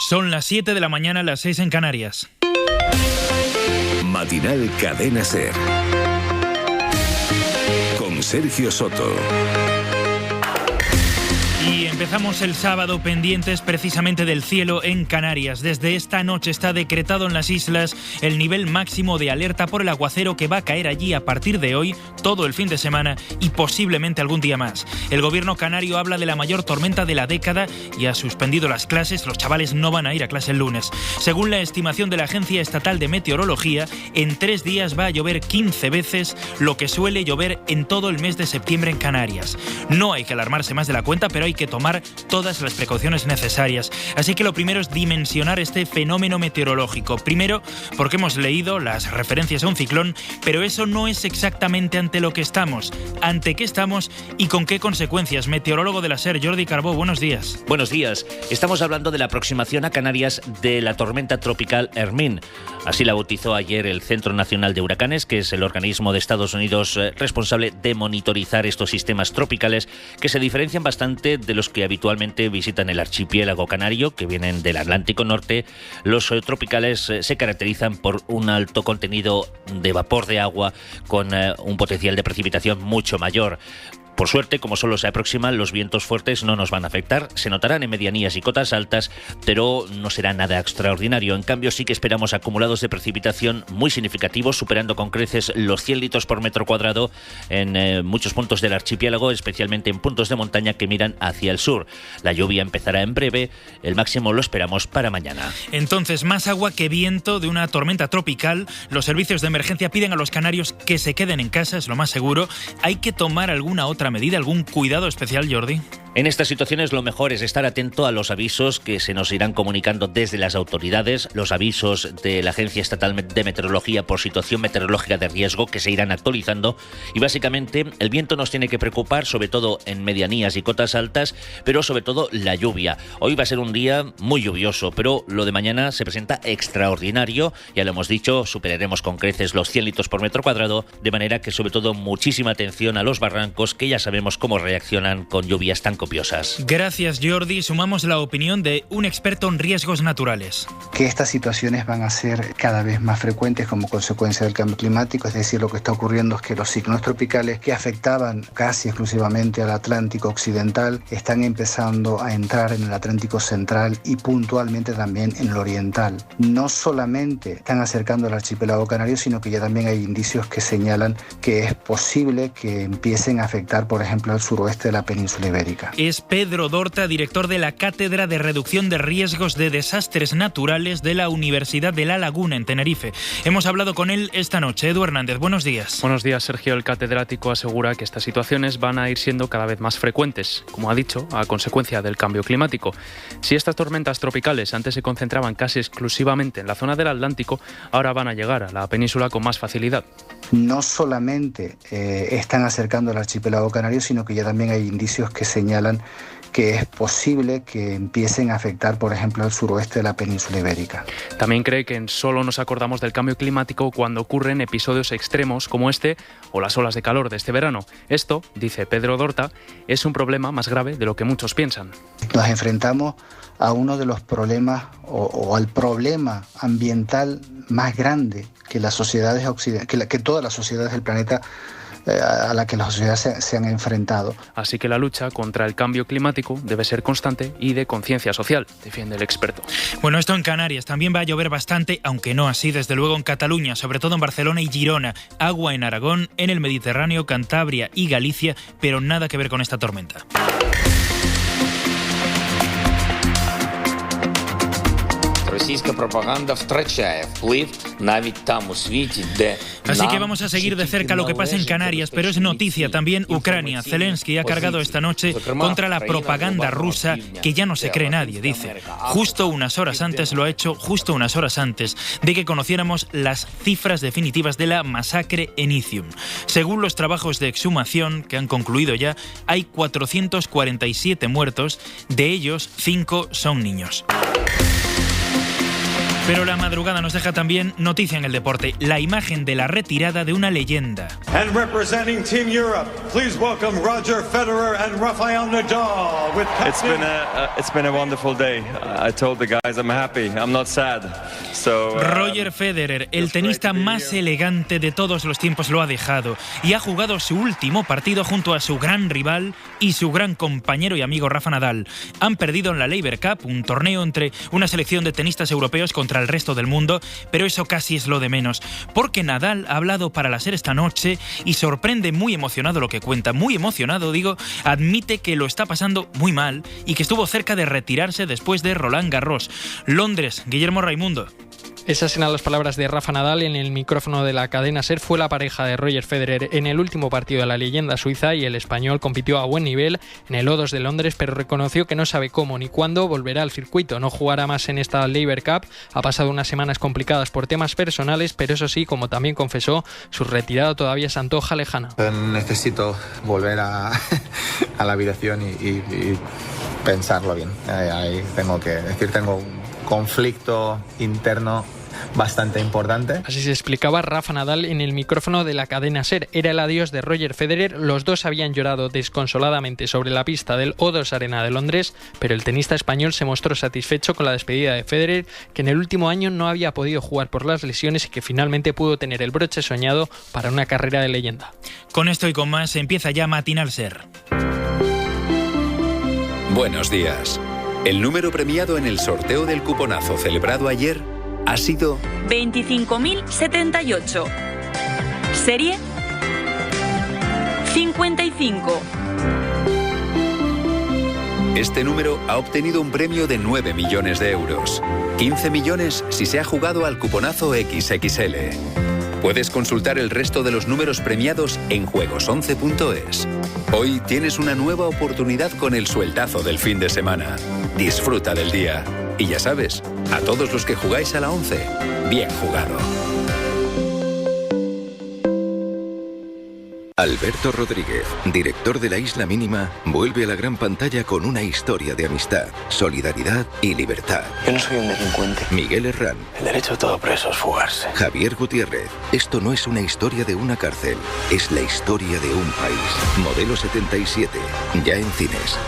Son las 7 de la mañana, las 6 en Canarias. Matinal Cadena SER con Sergio Soto. Y empezamos el sábado pendientes precisamente del cielo en Canarias. Desde esta noche está decretado en las islas el nivel máximo de alerta por el aguacero que va a caer allí a partir de hoy, todo el fin de semana y posiblemente algún día más. El gobierno canario habla de la mayor tormenta de la década y ha suspendido las clases. Los chavales no van a ir a clase el lunes. Según la estimación de la Agencia Estatal de Meteorología, en 3 días va a llover 15 veces lo que suele llover en todo el mes de septiembre en Canarias. No hay que alarmarse más de la cuenta, pero hay que tomar todas las precauciones necesarias. Así que lo primero es dimensionar este fenómeno meteorológico. Primero, porque hemos leído las referencias a un ciclón, pero eso no es exactamente ante lo que estamos. ¿Ante qué estamos y con qué consecuencias? Meteorólogo de la SER, Jordi Carbó, buenos días. Buenos días. Estamos hablando de la aproximación a Canarias de la tormenta tropical Hermine. Así la bautizó ayer el Centro Nacional de Huracanes, que es el organismo de Estados Unidos responsable de monitorizar estos sistemas tropicales que se diferencian bastante de los que habitualmente visitan el archipiélago canario, que vienen del Atlántico Norte. Los tropicales se caracterizan por un alto contenido de vapor de agua con un potencial de precipitación mucho mayor. Por suerte, como solo se aproximan, los vientos fuertes no nos van a afectar. Se notarán en medianías y cotas altas, pero no será nada extraordinario. En cambio, sí que esperamos acumulados de precipitación muy significativos, superando con creces los 100 litros por metro cuadrado en muchos puntos del archipiélago, especialmente en puntos de montaña que miran hacia el sur. La lluvia empezará en breve. El máximo lo esperamos para mañana. Entonces, más agua que viento de una tormenta tropical. Los servicios de emergencia piden a los canarios que se queden en casa, es lo más seguro. ¿Hay que tomar alguna otra medida, algún cuidado especial, Jordi? En estas situaciones lo mejor es estar atento a los avisos que se nos irán comunicando desde las autoridades, los avisos de la Agencia Estatal de Meteorología por situación meteorológica de riesgo que se irán actualizando, y básicamente el viento nos tiene que preocupar, sobre todo en medianías y cotas altas, pero sobre todo la lluvia. Hoy va a ser un día muy lluvioso, pero lo de mañana se presenta extraordinario, ya lo hemos dicho, superaremos con creces los 100 litros por metro cuadrado, de manera que sobre todo muchísima atención a los barrancos, que ya sabemos cómo reaccionan con lluvias tan copiosas. Gracias, Jordi. Sumamos la opinión de un experto en riesgos naturales. Que estas situaciones van a ser cada vez más frecuentes como consecuencia del cambio climático, es decir, lo que está ocurriendo es que los ciclones tropicales que afectaban casi exclusivamente al Atlántico Occidental están empezando a entrar en el Atlántico Central y puntualmente también en el Oriental. No solamente están acercando al archipiélago canario, sino que ya también hay indicios que señalan que es posible que empiecen a afectar, por ejemplo, al suroeste de la península ibérica. Es Pedro Dorta, director de la Cátedra de Reducción de Riesgos de Desastres Naturales de la Universidad de La Laguna, en Tenerife. Hemos hablado con él esta noche. Edu Hernández, buenos días. Buenos días, Sergio. El catedrático asegura que estas situaciones van a ir siendo cada vez más frecuentes, como ha dicho, a consecuencia del cambio climático. Si estas tormentas tropicales antes se concentraban casi exclusivamente en la zona del Atlántico, ahora van a llegar a la península con más facilidad. No solamente están acercando al archipiélago canario, sino que ya también hay indicios que señalan que es posible que empiecen a afectar, por ejemplo, al suroeste de la península ibérica. También cree que solo nos acordamos del cambio climático cuando ocurren episodios extremos como este o las olas de calor de este verano. Esto, dice Pedro Dorta, es un problema más grave de lo que muchos piensan. Nos enfrentamos a uno de los problemas o al problema ambiental más grande que las sociedades que todas las sociedades del planeta a la que las sociedades se han enfrentado. Así que la lucha contra el cambio climático debe ser constante y de conciencia social, defiende el experto. Bueno, esto en Canarias. También va a llover bastante, aunque no así, desde luego en Cataluña, sobre todo en Barcelona y Girona. Agua en Aragón, en el Mediterráneo, Cantabria y Galicia, pero nada que ver con esta tormenta. Російська пропаганда втрачає вплив навіть там у світі, де Así que vamos a seguir de cerca lo que pasa en Canarias, pero es noticia también Ucrania. Zelensky ha cargado esta noche contra la propaganda rusa, que ya no se cree nadie, dice. Justo unas horas antes lo ha hecho, justo unas horas antes de que conociéramos las cifras definitivas de la masacre en Izium. Según los trabajos de exhumación que han concluido ya, hay 447 muertos, de ellos 5 son niños. Pero la madrugada nos deja también noticia en el deporte, la imagen de la retirada de una leyenda. And representing Team Europe, please welcome Roger Federer and Rafael Nadal. It's been a wonderful day. I told the guys I'm happy, I'm not sad. Roger Federer, el tenista más elegante de todos los tiempos, lo ha dejado y ha jugado su último partido junto a su gran rival y su gran compañero y amigo Rafa Nadal. Han perdido en la Laver Cup, un torneo entre una selección de tenistas europeos contra el resto del mundo, pero eso casi es lo de menos, porque Nadal ha hablado para la SER esta noche y sorprende, muy emocionado lo que cuenta, muy emocionado digo, admite que lo está pasando muy mal y que estuvo cerca de retirarse después de Roland Garros. Londres, Guillermo Raimundo. Esas eran las palabras de Rafa Nadal en el micrófono de la cadena SER. Fue la pareja de Roger Federer en el último partido de la leyenda suiza y el español compitió a buen nivel en el O2 de Londres, pero reconoció que no sabe cómo ni cuándo volverá al circuito. No jugará más en esta Laver Cup. Ha pasado unas semanas complicadas por temas personales, pero eso sí, como también confesó, su retirada todavía se antoja lejana. Necesito volver a la habitación y pensarlo bien. Ahí tengo que decir, tengo un conflicto interno bastante importante. Así se explicaba Rafa Nadal en el micrófono de la cadena SER. Era el adiós de Roger Federer. Los dos habían llorado desconsoladamente sobre la pista del O2 Arena de Londres, pero el tenista español se mostró satisfecho con la despedida de Federer, que en el último año no había podido jugar por las lesiones y que finalmente pudo tener el broche soñado para una carrera de leyenda. Con esto y con más empieza ya Matinal SER. Buenos días. El número premiado en el sorteo del cuponazo celebrado ayer ha sido 25.078. Serie 55. Este número ha obtenido un premio de 9 millones de euros. 15 millones si se ha jugado al cuponazo XXL. Puedes consultar el resto de los números premiados en juegos11.es. Hoy tienes una nueva oportunidad con el sueldazo del fin de semana. Disfruta del día. Y ya sabes, a todos los que jugáis a la 11, bien jugado. Alberto Rodríguez, director de La Isla Mínima, vuelve a la gran pantalla con una historia de amistad, solidaridad y libertad. Yo no soy un delincuente. Miguel Herrán. El derecho de todo preso es fugarse. Javier Gutiérrez. Esto no es una historia de una cárcel, es la historia de un país. Modelo 77, ya en cines.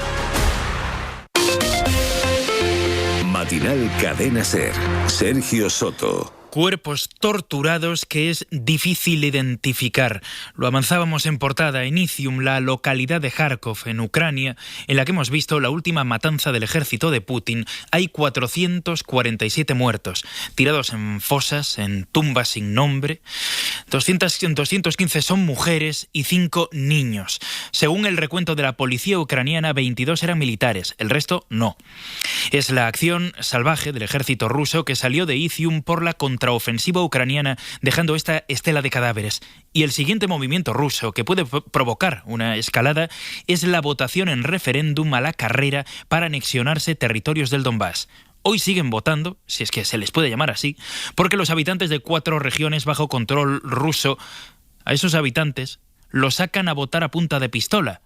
Matinal Cadena SER. Sergio Soto. Cuerpos torturados que es difícil identificar. Lo avanzábamos en portada. En Izium, la localidad de Kharkov, en Ucrania, en la que hemos visto la última matanza del ejército de Putin, hay 447 muertos, tirados en fosas, en tumbas sin nombre. 215 son mujeres y 5 niños. Según el recuento de la policía ucraniana, 22 eran militares, el resto no. Es la acción salvaje del ejército ruso que salió de Izium por la contraofensiva ucraniana, dejando esta estela de cadáveres. Y el siguiente movimiento ruso que puede provocar una escalada es la votación en referéndum a la carrera para anexionarse territorios del Donbass. Hoy siguen votando, si es que se les puede llamar así, porque los habitantes de 4 regiones bajo control ruso, a esos habitantes los sacan a votar a punta de pistola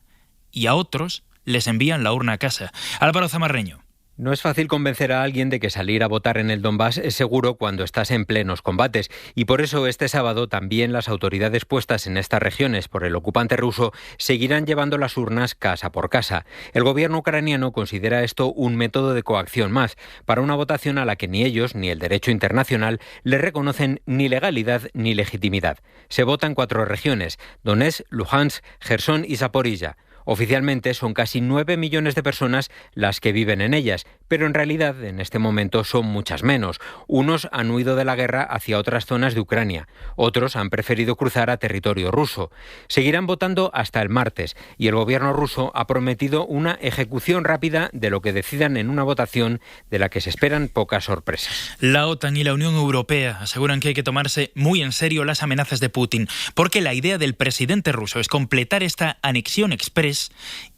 y a otros les envían la urna a casa. Álvaro Zamarreño. No es fácil convencer a alguien de que salir a votar en el Donbass es seguro cuando estás en plenos combates, y por eso este sábado también las autoridades puestas en estas regiones por el ocupante ruso seguirán llevando las urnas casa por casa. El gobierno ucraniano considera esto un método de coacción más, para una votación a la que ni ellos ni el derecho internacional le reconocen ni legalidad ni legitimidad. Se vota en 4 regiones: Donetsk, Luhansk, Jersón y Zaporilla. Oficialmente son casi 9 millones de personas las que viven en ellas, pero en realidad en este momento son muchas menos. Unos han huido de la guerra hacia otras zonas de Ucrania, otros han preferido cruzar a territorio ruso. Seguirán votando hasta el martes y el gobierno ruso ha prometido una ejecución rápida de lo que decidan en una votación de la que se esperan pocas sorpresas. La OTAN y la Unión Europea aseguran que hay que tomarse muy en serio las amenazas de Putin, porque la idea del presidente ruso es completar esta anexión express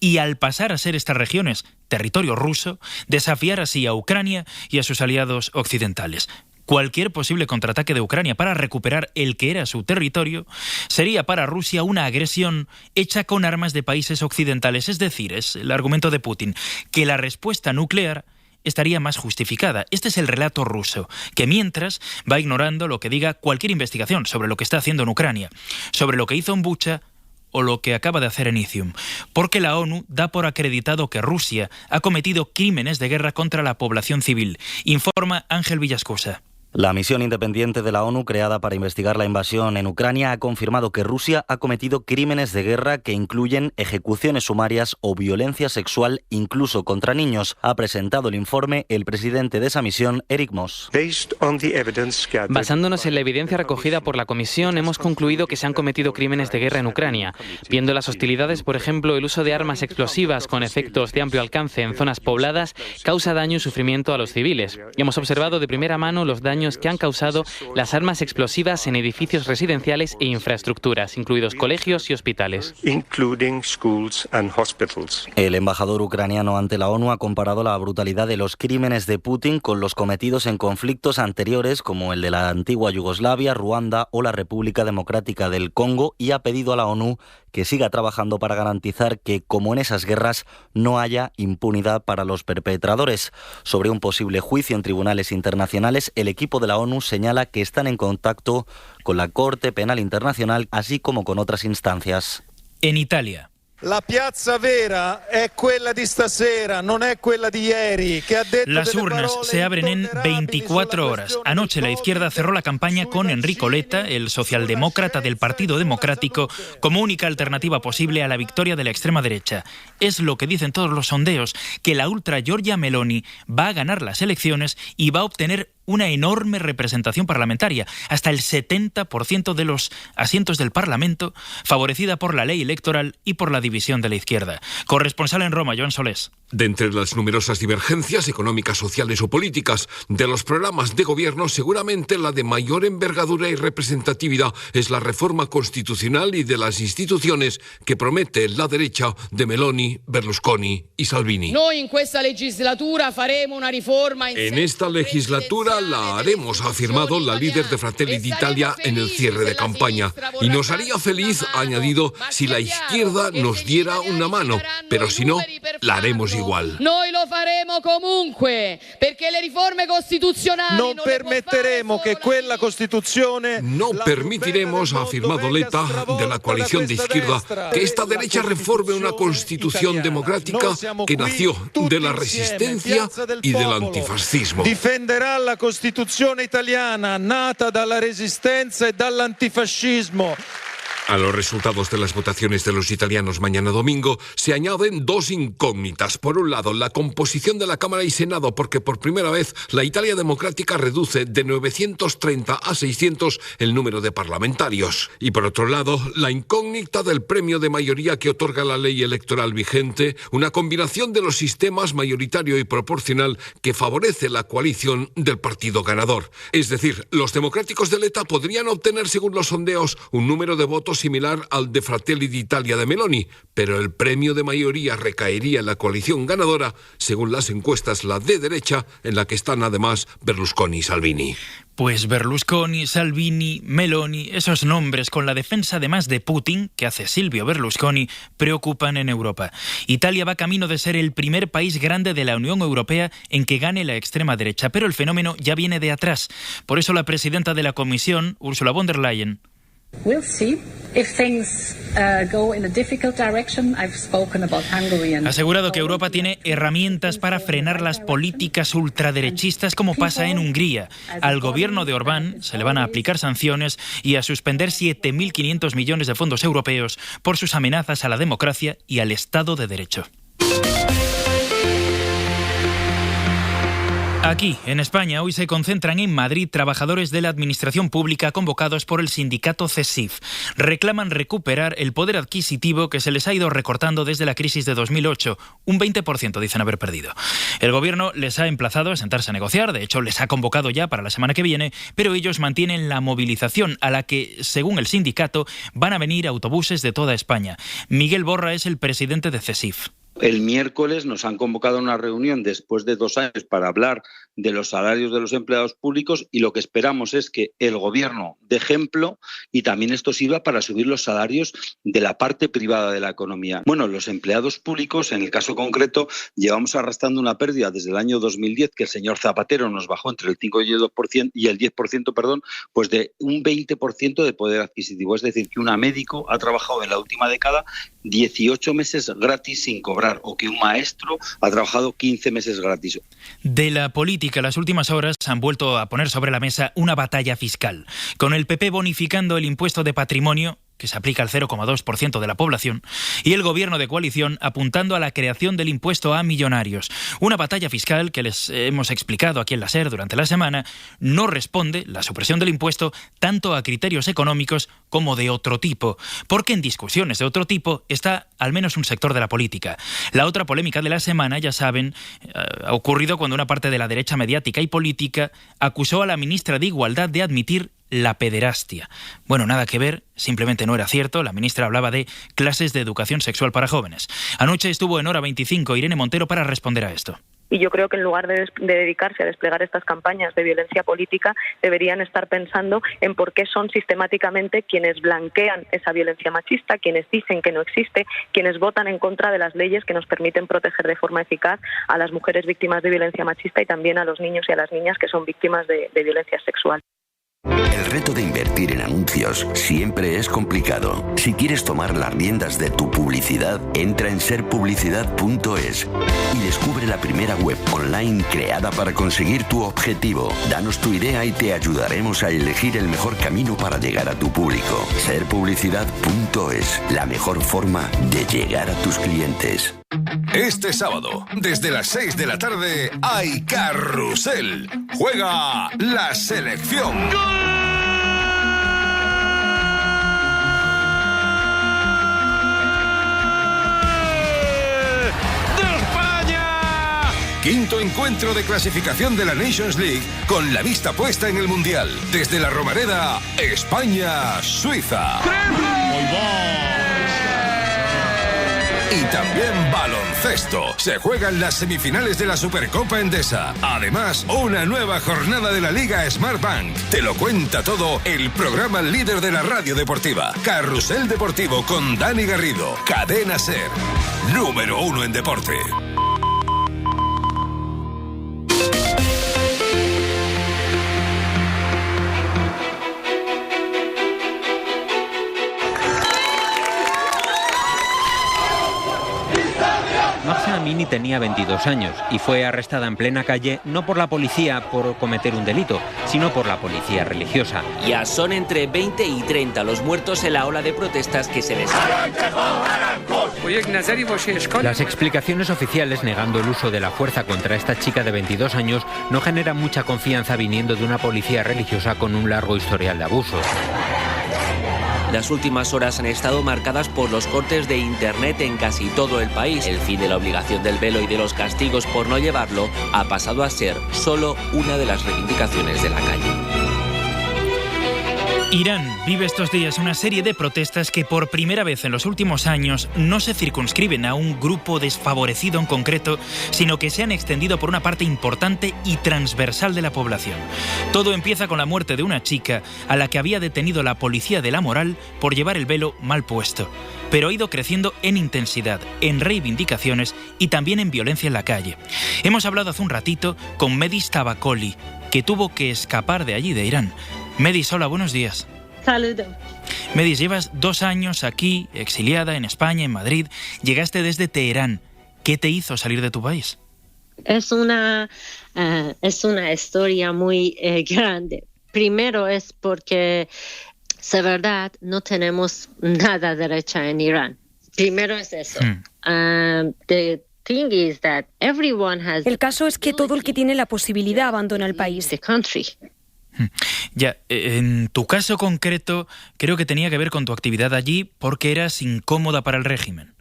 y, al pasar a ser estas regiones territorio ruso, desafiar así a Ucrania y a sus aliados occidentales. Cualquier posible contraataque de Ucrania para recuperar el que era su territorio sería para Rusia una agresión hecha con armas de países occidentales. Es decir, es el argumento de Putin, que la respuesta nuclear estaría más justificada. Este es el relato ruso, que mientras va ignorando lo que diga cualquier investigación sobre lo que está haciendo en Ucrania, sobre lo que hizo en Bucha o lo que acaba de hacer en Izium, porque la ONU da por acreditado que Rusia ha cometido crímenes de guerra contra la población civil, informa Ángel Villascosa. La misión independiente de la ONU creada para investigar la invasión en Ucrania ha confirmado que Rusia ha cometido crímenes de guerra que incluyen ejecuciones sumarias o violencia sexual incluso contra niños. Ha presentado el informe el presidente de esa misión, Eric Moss. Basándonos en la evidencia recogida por la Comisión, hemos concluido que se han cometido crímenes de guerra en Ucrania. Viendo las hostilidades, por ejemplo, el uso de armas explosivas con efectos de amplio alcance en zonas pobladas causa daño y sufrimiento a los civiles. Y hemos observado de primera mano los daños que han causado las armas explosivas en edificios residenciales e infraestructuras, incluidos colegios y hospitales. El embajador ucraniano ante la ONU ha comparado la brutalidad de los crímenes de Putin con los cometidos en conflictos anteriores como el de la antigua Yugoslavia, Ruanda o la República Democrática del Congo y ha pedido a la ONU que siga trabajando para garantizar que, como en esas guerras, no haya impunidad para los perpetradores. Sobre un posible juicio en tribunales internacionales, el equipo de la ONU señala que están en contacto con la Corte Penal Internacional, así como con otras instancias. En Italia. La piazza vera è quella di stasera, non è quella di ieri, que ha detto. Las urnas se abren en 24 horas. Anoche la izquierda cerró la campaña con Enrico Letta, el socialdemócrata del Partido Democrático, como única alternativa posible a la victoria de la extrema derecha. Es lo que dicen todos los sondeos, que la ultra Giorgia Meloni va a ganar las elecciones y va a obtener una enorme representación parlamentaria, hasta el 70% de los asientos del Parlamento, favorecida por la ley electoral y por la división de la izquierda. Corresponsal en Roma, Joan Solés. De entre las numerosas divergencias económicas, sociales o políticas de los programas de gobierno, seguramente la de mayor envergadura y representatividad es la reforma constitucional y de las instituciones que promete la derecha de Meloni, Berlusconi y Salvini. En esta legislatura la haremos, ha afirmado la líder de Fratelli d'Italia en el cierre de campaña. Y nos haría feliz, ha añadido, si la izquierda nos diera una mano, pero si no, la haremos igual. Noi lo faremo comunque, perché le riforme costituzionali non permetteremo che quella Costituzione. No permitiremos, ha afirmado Letta, de la coalición de izquierda, que esta derecha reforme una constitución democrática que nació de la resistencia y del antifascismo. Difenderà la Costituzione italiana nata dalla resistenza e dall'antifascismo. A los resultados de las votaciones de los italianos mañana domingo se añaden dos incógnitas. Por un lado, la composición de la Cámara y Senado, porque por primera vez la Italia democrática reduce de 930 a 600 el número de parlamentarios. Y por otro lado, la incógnita del premio de mayoría que otorga la ley electoral vigente, una combinación de los sistemas mayoritario y proporcional que favorece la coalición del partido ganador. Es decir, los democráticos de Letta podrían obtener, según los sondeos, un número de votos similar al de Fratelli d'Italia de Meloni, pero el premio de mayoría recaería en la coalición ganadora, según las encuestas, la de derecha, en la que están además Berlusconi y Salvini. Pues Berlusconi, Salvini, Meloni, esos nombres con la defensa además de Putin, que hace Silvio Berlusconi, preocupan en Europa. Italia va camino de ser el primer país grande de la Unión Europea en que gane la extrema derecha, pero el fenómeno ya viene de atrás. Por eso la presidenta de la Comisión, Ursula von der Leyen, ha asegurado que Europa tiene herramientas para frenar las políticas ultraderechistas como pasa en Hungría. Al gobierno de Orbán se le van a aplicar sanciones y a suspender 7.500 millones de fondos europeos por sus amenazas a la democracia y al Estado de Derecho. Aquí, en España, hoy se concentran en Madrid trabajadores de la administración pública convocados por el sindicato CESIF. Reclaman recuperar el poder adquisitivo que se les ha ido recortando desde la crisis de 2008. Un 20% dicen haber perdido. El gobierno les ha emplazado a sentarse a negociar, de hecho les ha convocado ya para la semana que viene, pero ellos mantienen la movilización a la que, según el sindicato, van a venir autobuses de toda España. Miguel Borra es el presidente de CESIF. El miércoles nos han convocado a una reunión después de 2 años para hablar de los salarios de los empleados públicos y lo que esperamos es que el Gobierno dé ejemplo y también esto sirva para subir los salarios de la parte privada de la economía. Bueno, los empleados públicos, en el caso concreto, llevamos arrastrando una pérdida desde el año 2010 que el señor Zapatero nos bajó entre el 5 y el 10%, pues de un 20% de poder adquisitivo. Es decir, que una médico ha trabajado en la última década 18 meses gratis sin cobrar, o que un maestro ha trabajado 15 meses gratis. De la política, las últimas horas han vuelto a poner sobre la mesa una batalla fiscal, con el PP bonificando el impuesto de patrimonio, que se aplica al 0,2% de la población, y el gobierno de coalición apuntando a la creación del impuesto a millonarios. Una batalla fiscal que les hemos explicado aquí en la SER durante la semana no responde, la supresión del impuesto, tanto a criterios económicos como de otro tipo, porque en discusiones de otro tipo está al menos un sector de la política. La otra polémica de la semana, ya saben, ha ocurrido cuando una parte de la derecha mediática y política acusó a la ministra de Igualdad de admitir la pederastia. Bueno, nada que ver, simplemente no era cierto. La ministra hablaba de clases de educación sexual para jóvenes. Anoche estuvo en Hora 25 Irene Montero para responder a esto. Y yo creo que en lugar de dedicarse a desplegar estas campañas de violencia política, deberían estar pensando en por qué son sistemáticamente quienes blanquean esa violencia machista, quienes dicen que no existe, quienes votan en contra de las leyes que nos permiten proteger de forma eficaz a las mujeres víctimas de violencia machista y también a los niños y a las niñas que son víctimas de violencia sexual. El reto de invertir en anuncios siempre es complicado. Si quieres tomar las riendas de tu publicidad, entra en serpublicidad.es y descubre la primera web online creada para conseguir tu objetivo. Danos tu idea y te ayudaremos a elegir el mejor camino para llegar a tu público. Serpublicidad.es, la mejor forma de llegar a tus clientes. Este sábado, desde las 6 de la tarde, hay Carrusel. Juega la selección. ¡De España! Quinto encuentro de clasificación de la Nations League con la vista puesta en el Mundial. Desde la Romareda, España-Suiza. Y también baloncesto. Se juegan las semifinales de la Supercopa Endesa. Además, una nueva jornada de la Liga Smartbank. Te lo cuenta todo el programa líder de la radio deportiva. Carrusel Deportivo con Dani Garrido. Cadena SER. Número 1 en deporte. Mahsa Amini tenía 22 años y fue arrestada en plena calle no por la policía por cometer un delito, sino por la policía religiosa. Ya son entre 20 y 30 los muertos en la ola de protestas que se desatan. Las explicaciones oficiales negando el uso de la fuerza contra esta chica de 22 años no generan mucha confianza viniendo de una policía religiosa con un largo historial de abusos. Las últimas horas han estado marcadas por los cortes de internet en casi todo el país. El fin de la obligación del velo y de los castigos por no llevarlo ha pasado a ser solo una de las reivindicaciones de la calle. Irán vive estos días una serie de protestas que por primera vez en los últimos años no se circunscriben a un grupo desfavorecido en concreto, sino que se han extendido por una parte importante y transversal de la población. Todo empieza con la muerte de una chica a la que había detenido la policía de la moral por llevar el velo mal puesto, pero ha ido creciendo en intensidad, en reivindicaciones y también en violencia en la calle. Hemos hablado hace un ratito con Medis Tabakoli, que tuvo que escapar de allí, de Irán. Medis, hola, buenos días. Saludos. Medis, llevas 2 años aquí, exiliada en España, en Madrid. Llegaste desde Teherán. ¿Qué te hizo salir de tu país? Es una historia muy grande. Primero es porque, de verdad, no tenemos nada derecha en Irán. Primero es eso. El caso es que todo el que tiene la posibilidad abandona el país. Ya, en tu caso concreto, creo que tenía que ver con tu actividad allí porque eras incómoda para el régimen.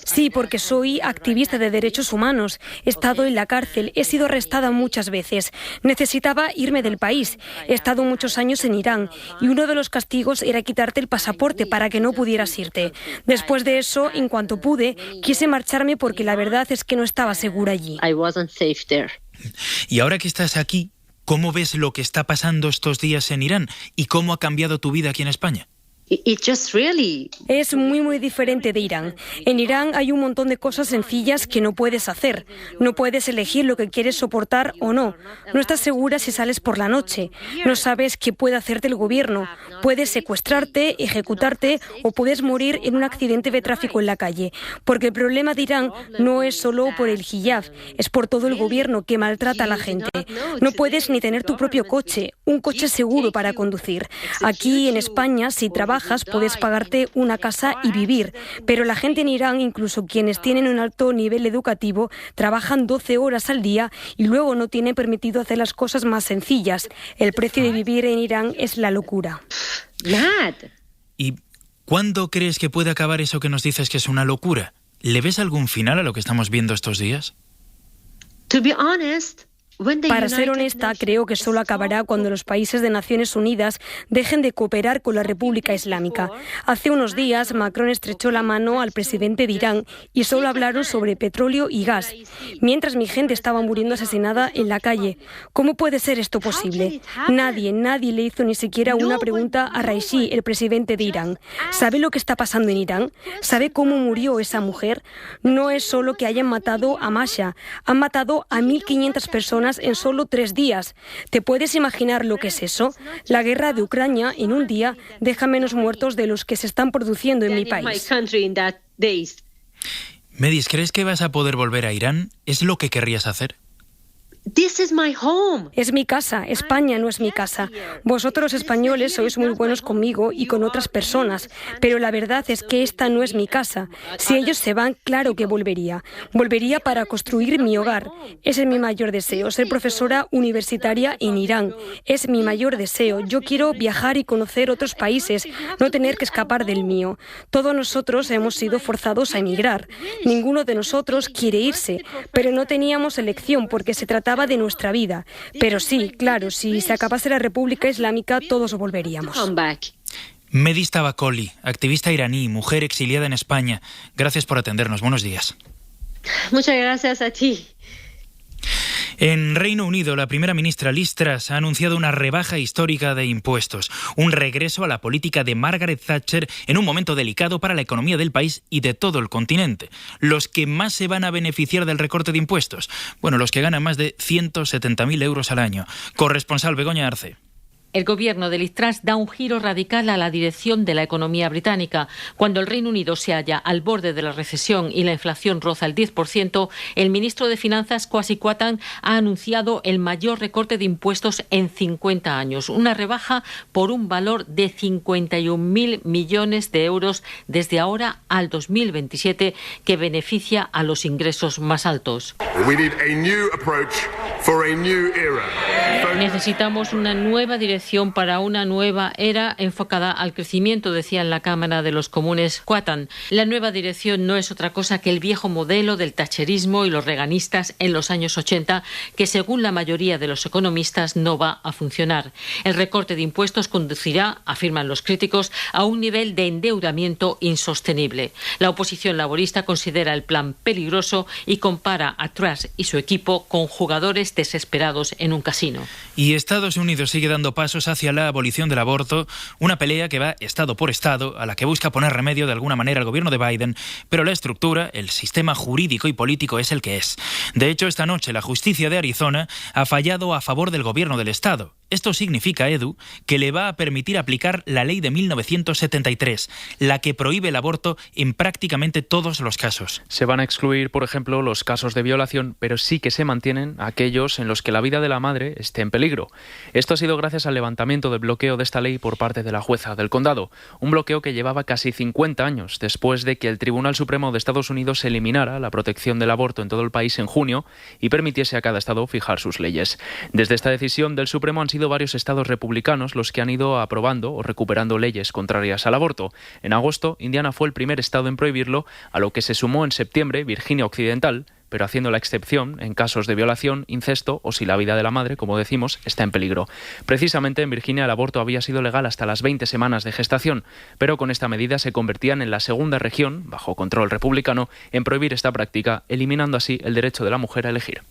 Sí, porque soy activista de derechos humanos. He estado en la cárcel, he sido arrestada muchas veces. Necesitaba irme del país. He estado muchos años en Irán y uno de los castigos era quitarte el pasaporte para que no pudieras irte. Después de eso, en cuanto pude, quise marcharme porque la verdad es que no estaba segura allí. Y ahora que estás aquí, ¿cómo ves lo que está pasando estos días en Irán y cómo ha cambiado tu vida aquí en España? Es muy diferente de Irán. En Irán hay un montón de cosas sencillas que no puedes hacer. No puedes elegir lo que quieres soportar o no. No estás segura si sales por la noche. No sabes qué puede hacerte el gobierno. Puedes secuestrarte, ejecutarte o puedes morir en un accidente de tráfico en la calle. Porque el problema de Irán no es solo por el hijab, es por todo el gobierno que maltrata a la gente. No puedes ni tener tu propio coche, un coche seguro para conducir. Aquí en España, si trabajas, puedes pagarte una casa y vivir, pero la gente en Irán, incluso quienes tienen un alto nivel educativo, trabajan 12 horas al día y luego no tienen permitido hacer las cosas más sencillas. El precio de vivir en Irán es la locura. ¿Y cuándo crees que puede acabar eso que nos dices que es una locura? ¿Le ves algún final a lo que estamos viendo estos días? Para ser honesta, creo que solo acabará cuando los países de Naciones Unidas dejen de cooperar con la República Islámica. Hace unos días, Macron estrechó la mano al presidente de Irán y solo hablaron sobre petróleo y gas, mientras mi gente estaba muriendo asesinada en la calle. ¿Cómo puede ser esto posible? Nadie le hizo ni siquiera una pregunta a Raisi, el presidente de Irán. ¿Sabe lo que está pasando en Irán? ¿Sabe cómo murió esa mujer? No es solo que hayan matado a Masha, han matado a 1.500 personas en solo 3 días. ¿Te puedes imaginar lo que es eso? La guerra de Ucrania en un día deja menos muertos de los que se están produciendo en mi país. Medis, ¿crees que vas a poder volver a Irán? ¿Es lo que querrías hacer? Es mi casa, España no es mi casa. Vosotros españoles sois muy buenos conmigo y con otras personas, pero la verdad es que esta no es mi casa. Si ellos se van, claro que volvería. Volvería para construir mi hogar. Ese es mi mayor deseo, ser profesora universitaria en Irán. Es mi mayor deseo. Yo quiero viajar y conocer otros países, no tener que escapar del mío. Todos nosotros hemos sido forzados a emigrar. Ninguno de nosotros quiere irse, pero no teníamos elección porque se trataba de nuestra vida. Pero sí, claro, si se acabase la República Islámica, todos volveríamos. Medis Tabakoli, activista iraní, mujer exiliada en España. Gracias por atendernos. Buenos días. Muchas gracias a ti. En Reino Unido, la primera ministra Liz Truss ha anunciado una rebaja histórica de impuestos, un regreso a la política de Margaret Thatcher en un momento delicado para la economía del país y de todo el continente. ¿Los que más se van a beneficiar del recorte de impuestos? Bueno, los que ganan más de 170.000 euros al año. Corresponsal Begoña Arce. El gobierno de Liz Truss da un giro radical a la dirección de la economía británica. Cuando el Reino Unido se halla al borde de la recesión y la inflación roza el 10%, el ministro de Finanzas, Kwasi Kwarteng, ha anunciado el mayor recorte de impuestos en 50 años, una rebaja por un valor de 51.000 millones de euros desde ahora al 2027, que beneficia a los ingresos más altos. Necesitamos una nueva dirección para una nueva era enfocada al crecimiento, decía en la Cámara de los Comunes Kwarteng. La nueva dirección no es otra cosa que el viejo modelo del thatcherismo y los reaganistas en los años 80, que según la mayoría de los economistas no va a funcionar. El recorte de impuestos conducirá, afirman los críticos, a un nivel de endeudamiento insostenible. La oposición laborista considera el plan peligroso y compara a Truss y su equipo con jugadores desesperados en un casino. Y Estados Unidos sigue dando pasos hacia la abolición del aborto, una pelea que va estado por estado, a la que busca poner remedio de alguna manera el gobierno de Biden, pero la estructura, el sistema jurídico y político es el que es. De hecho, esta noche la justicia de Arizona ha fallado a favor del gobierno del estado. Esto significa, Edu, que le va a permitir aplicar la ley de 1973, la que prohíbe el aborto en prácticamente todos los casos. Se van a excluir, por ejemplo, los casos de violación, pero sí que se mantienen aquellos en los que la vida de la madre esté en peligro. Esto ha sido gracias al levantamiento del bloqueo de esta ley por parte de la jueza del condado, un bloqueo que llevaba casi 50 años después de que el Tribunal Supremo de Estados Unidos eliminara la protección del aborto en todo el país en junio y permitiese a cada estado fijar sus leyes. Desde esta decisión del Supremo han sido sido varios estados republicanos los que han ido aprobando o recuperando leyes contrarias al aborto. En agosto, Indiana fue el primer estado en prohibirlo, a lo que se sumó en septiembre Virginia Occidental, pero haciendo la excepción en casos de violación, incesto o si la vida de la madre, como decimos, está en peligro. Precisamente en Virginia el aborto había sido legal hasta las 20 semanas de gestación, pero con esta medida se convertían en la segunda región, bajo control republicano, en prohibir esta práctica, eliminando así el derecho de la mujer a elegir.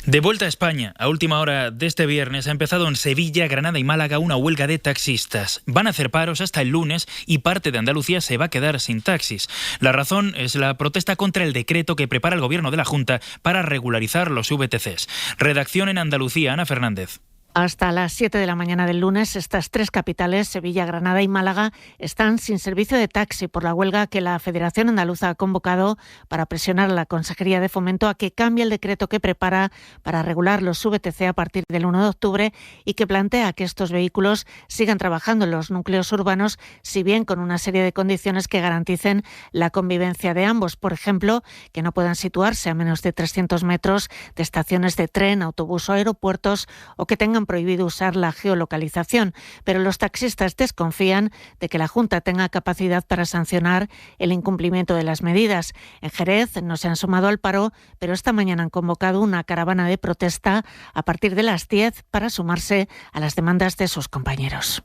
De vuelta a España, a última hora de este viernes ha empezado en Sevilla, Granada y Málaga una huelga de taxistas. Van a hacer paros hasta el lunes y parte de Andalucía se va a quedar sin taxis. La razón es la protesta contra el decreto que prepara el Gobierno de la Junta para regularizar los VTCs. Redacción en Andalucía, Ana Fernández. Hasta las 7 de la mañana del lunes, estas tres capitales, Sevilla, Granada y Málaga, están sin servicio de taxi por la huelga que la Federación Andaluza ha convocado para presionar a la Consejería de Fomento a que cambie el decreto que prepara para regular los VTC a partir del 1 de octubre y que plantea que estos vehículos sigan trabajando en los núcleos urbanos, si bien con una serie de condiciones que garanticen la convivencia de ambos. Por ejemplo, que no puedan situarse a menos de 300 metros de estaciones de tren, autobús o aeropuertos, o que tengan prohibido usar la geolocalización, pero los taxistas desconfían de que la Junta tenga capacidad para sancionar el incumplimiento de las medidas. En Jerez no se han sumado al paro, pero esta mañana han convocado una caravana de protesta a partir de las 10 para sumarse a las demandas de sus compañeros.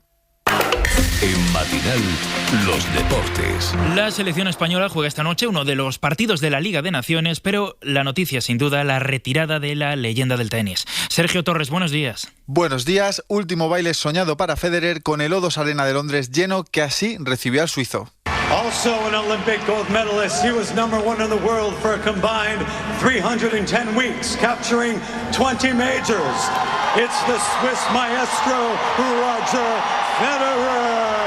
En Matinal, los deportes. La selección española juega esta noche uno de los partidos de la Liga de Naciones, pero la noticia, sin duda, la retirada de la leyenda del tenis. Sergio Torres, buenos días. Buenos días. Último baile soñado para Federer con el O2 Arena de Londres lleno, que así recibió al suizo. Also an Olympic gold medalist, he was number one in the world for a combined 310 weeks, capturing 20 majors. It's the Swiss maestro Roger Federer.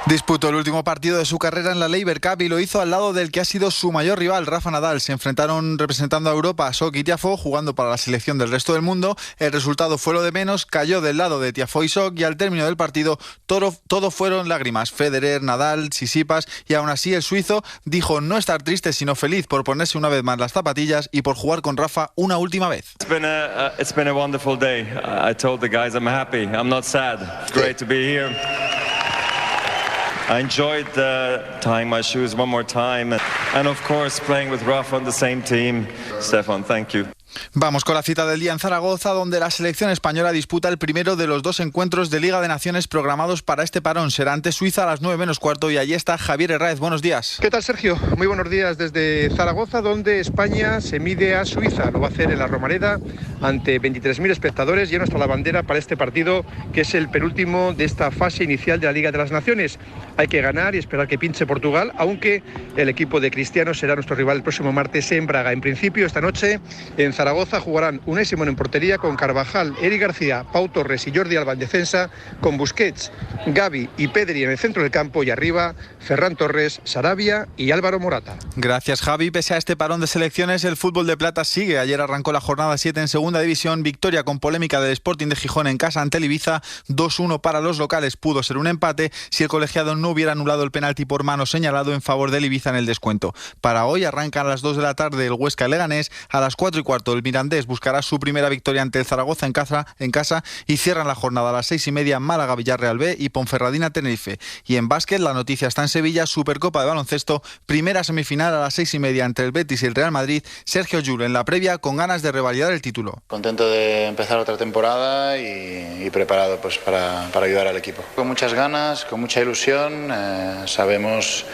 Disputó el último partido de su carrera en la Laver Cup y lo hizo al lado del que ha sido su mayor rival, Rafa Nadal. Se enfrentaron representando a Europa Sok y Tiafoe, jugando para la selección del resto del mundo. El resultado fue lo de menos, cayó del lado de Tiafoe y Sok y al término del partido todo fueron lágrimas. Federer, Nadal, Tsitsipas y aún así el suizo dijo no estar triste sino feliz por ponerse una vez más las zapatillas y por jugar con Rafa una última vez. It's been a wonderful day. I told the guys I'm happy. I'm not sad. It's great to be here. I enjoyed tying my shoes one more time and of course playing with Rafa on the same team. Stefan, thank you. Vamos con la cita del día en Zaragoza, donde la selección española disputa el primero de los dos encuentros de Liga de Naciones programados para este parón. Será ante Suiza a las 9 menos cuarto y allí está Javier Herráez. Buenos días. ¿Qué tal, Sergio? Muy buenos días desde Zaragoza, donde España se mide a Suiza. Lo va a hacer en la Romareda ante 23.000 espectadores, lleno hasta la bandera para este partido, que es el penúltimo de esta fase inicial de la Liga de las Naciones. Hay que ganar y esperar que pinche Portugal, aunque el equipo de Cristiano será nuestro rival el próximo martes en Braga. En principio, esta noche en Zaragoza jugarán Unai Simón en portería, con Carvajal, Eric García, Pau Torres y Jordi Alba en defensa, con Busquets, Gavi y Pedri en el centro del campo y arriba Ferran Torres, Sarabia y Álvaro Morata. Gracias, Javi. Pese a este parón de selecciones, el fútbol de plata sigue. Ayer arrancó la jornada 7 en segunda división, victoria con polémica del Sporting de Gijón en casa ante el Ibiza, 2-1 para los locales. Pudo ser un empate si el colegiado no hubiera anulado el penalti por mano señalado en favor del Ibiza en el descuento. Para hoy arrancan a las 2 de la tarde el Huesca Leganés, a las 4 y cuarto el Mirandés buscará su primera victoria ante el Zaragoza en casa y cierran la jornada a las 6:30 Málaga Villarreal B y Ponferradina Tenerife. Y en básquet la noticia está en Sevilla, Supercopa de baloncesto, primera semifinal a las 6:30 entre el Betis y el Real Madrid. Sergio Llull en la previa con ganas de revalidar el título. Contento de empezar otra temporada y preparado pues para ayudar al equipo. Con muchas ganas, con mucha ilusión, sabemos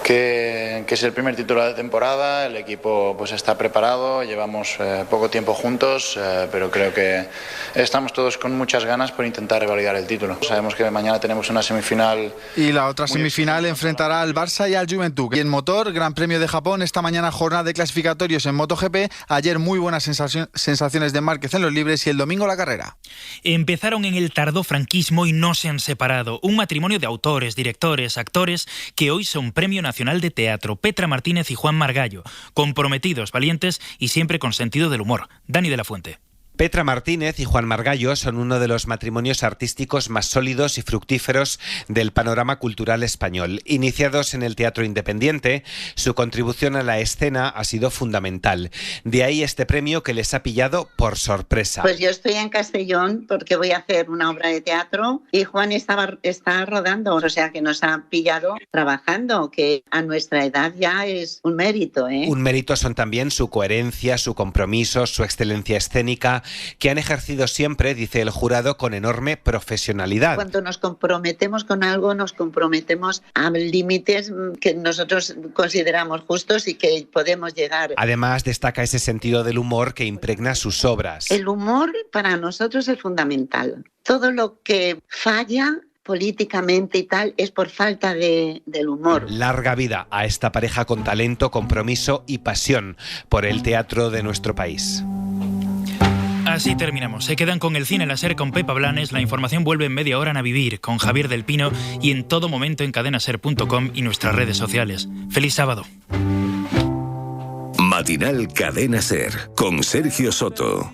que es el primer título de temporada, el equipo pues está preparado, llevamos poco tiempo juntos, pero creo que estamos todos con muchas ganas por intentar revalidar el título. Sabemos que mañana tenemos una semifinal. Y la otra semifinal enfrentará al Barça y al Juventud. Y en motor, Gran Premio de Japón, esta mañana jornada de clasificatorios en MotoGP, ayer muy buenas sensaciones de Márquez en los libres y el domingo la carrera. Empezaron en el tardofranquismo y no se han separado. Un matrimonio de autores, directores, actores que hoy son Premio Nacional de Teatro, Petra Martínez y Juan Margallo, comprometidos, valientes y siempre con sentido del humor. Dani de la Fuente. Petra Martínez y Juan Margallo son uno de los matrimonios artísticos más sólidos y fructíferos del panorama cultural español. Iniciados en el teatro independiente, su contribución a la escena ha sido fundamental. De ahí este premio que les ha pillado por sorpresa. Pues yo estoy en Castellón porque voy a hacer una obra de teatro y Juan está rodando, o sea que nos ha pillado trabajando, que a nuestra edad ya es un mérito, ¿eh? Un mérito son también su coherencia, su compromiso, su excelencia escénica, que han ejercido siempre, dice el jurado, con enorme profesionalidad. Cuando nos comprometemos con algo, nos comprometemos a límites que nosotros consideramos justos y que podemos llegar. Además, destaca ese sentido del humor que impregna sus obras. El humor para nosotros es fundamental. Todo lo que falla políticamente y tal es por falta del humor. Larga vida a esta pareja con talento, compromiso y pasión por el teatro de nuestro país. Así terminamos. Se quedan con el cine láser con Pepa Blanes. La información vuelve en media hora en A Vivir con Javier del Pino y en todo momento en cadenaser.com y nuestras redes sociales. ¡Feliz sábado! Matinal Cadena Ser con Sergio Soto.